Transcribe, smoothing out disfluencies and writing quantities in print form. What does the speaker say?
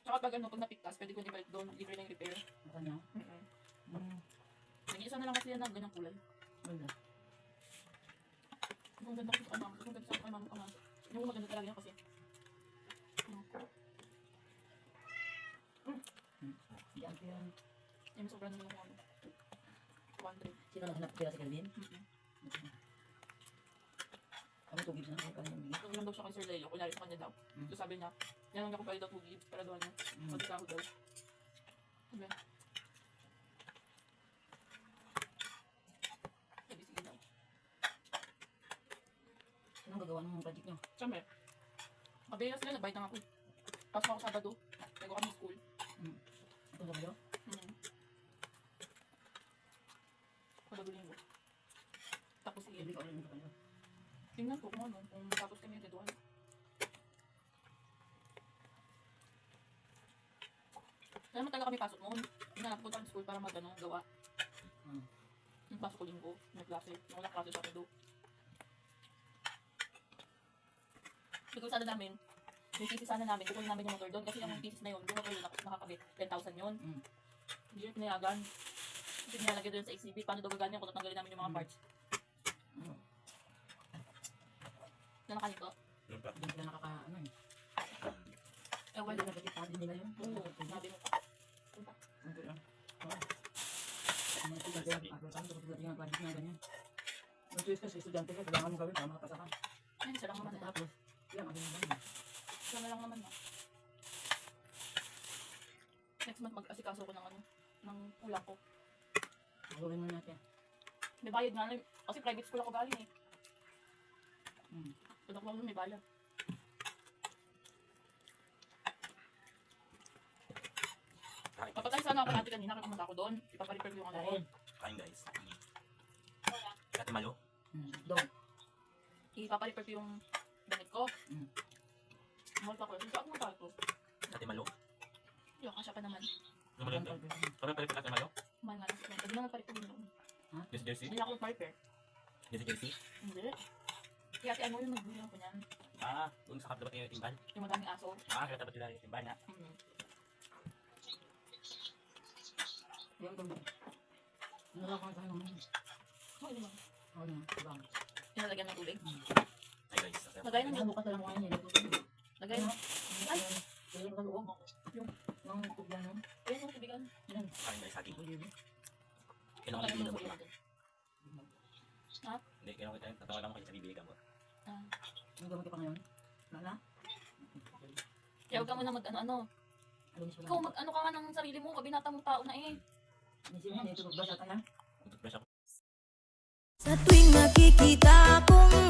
Tsaka pag ano, pag napiktas, pwede ko ibalik doon, libre na yung repair. Ano niya? Nag-iisa na lang kasi yan ng ganyang kulay. Wala. Ang ganda ko sa amang, ang ganda sa amang. Yung maganda talaga yan kasi. Yan ko yan. Yung sobrang naman ako ano. 100. Sino naghanap kila si Calvin? Kami 2 gigs na ako kanya yung bigay. Nung daw siya kay Sir Leo, kunyari sa kanya daw. So sabi niya, yan lang ako pala daw 2 gigs para daw ano, magkakaho daw. Sabi niya. Sabi sige daw. Anong gagawa ng project niyo? Siyempre, kabilas sila, nagbayad na ako. Pasok ako Sabado, nag kami school. Ito na kayo? Sabado linggo. Tapos sige. Hindi ko alam ito kayo. Tingnan ko kung ano, kung tapos kami yung deduan. Kaya naman talaga kami pasok noon. Hindi na napunta kami school para mag-ano, gawa. Yung pasok ko linggo, may klase. Yung walang klase sa Sabado. Siguro sana namin, yung thesis sana namin, kukunin namin yung motor doon. Kasi yung thesis na yun, yung motor yun nakakabit, 10,000 yun. Hindi yun pinayagan. Kasi nilalagay doon sa exhibit, paano daw gaganyan kung tatanggalin namin yung mga parts. Nanakanin ko? Hindi sila nakaka-ano eh. Wala. Hindi nakikita din nila yun. Oo, sabi mo pa. Ano lang. Oo. Ano ito kasi ako saan ko yung project na ganyan. Yung twist kasi estudyante ka, kailangan mo gawin para makapasa ka. Ay, isa lang naman na. Tapos, yan, ano yung ganyan. Isa na lang naman na. Next month mag-asikaso ko ng ano, ng ulang ko. Gawin mo natin. May bayad nga lang, kasi private school ako galing eh. Pag ako may bayad. Papatay sana ako natin kanina, kaya pumunta ako doon. Ipaparefer yung ano ko. Kain guys. Kati malo. Dog. Ipaparefer yung damit ko. Mahal pa ko. Sige ako mahal ko. Kati malo. Yung kasya pa naman. Ano mo rin ito? Parang pala kati malo? Mahal nga lang. Pag na nagparefer din noon. Yes, jersey? Hindi ako nagparefer. Yes, jersey? Hindi. Kaya si ano yung nagbili ako niyan. Doon sa dapat yung timbal. Yung madaming aso. Kaya dapat nila yung timbal na. Yan dog. Ano lang kung saan naman. Oo naman. Oo na, bang. Pinalagyan ng tubig. Ay guys. Lagay na Ano niya. bukas na lang ko ngayon eh. Lagay na. Ay! Kaya ka loob. Yung tubig na. Ayan yung tubigan. Kain guys, saging. Olive. Kailangan Lagay bibili mo mo. sa ulo. Ha? Hindi, kailangan kita. Tatawagan mo kayo sa bibili ka mo. Ang gamot ka pa ngayon? Wala? Kaya huwag ka muna mag-ano-ano. Ikaw mag-ano ka nga ng sarili mo. Kabinata mong tao na eh. Nisip mo, dito magbasa tayo. Toothbrush ako. Sa tuwing nakikita kong